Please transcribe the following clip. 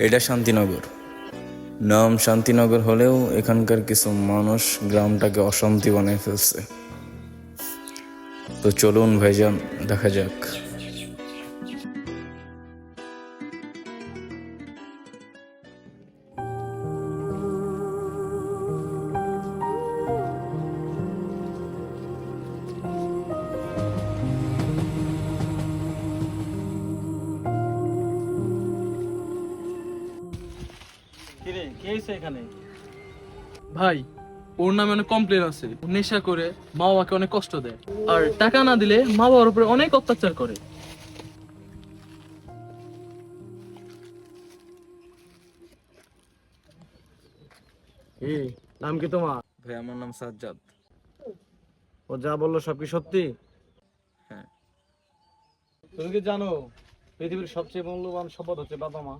এটা শান্তিনগর। নাম শান্তিনগর হলেও এখানকার কিছু মানুষ গ্রামটাকে অশান্তি বানিয়ে ফেলছে। তো চলুন ভাইজান, দেখা যাক। কিরে কে হইছে এখানে? ভাই, ওর নামে অনেক কমপ্লেন আছে। ও নেশা করে মা বাবাকে অনেক কষ্ট দেয়, আর টাকা না দিলে মা বাবার উপরে অনেক অত্যাচার করে। কি নাম কি তোমার? ভাই আমার নাম সাজ্জাদ। ও যা বললো সব কি সত্যি? হ্যাঁ। তুমি কি জানো পৃথিবীর সবচেয়ে মূল্যবান সম্পদ হচ্ছে বাবা মা?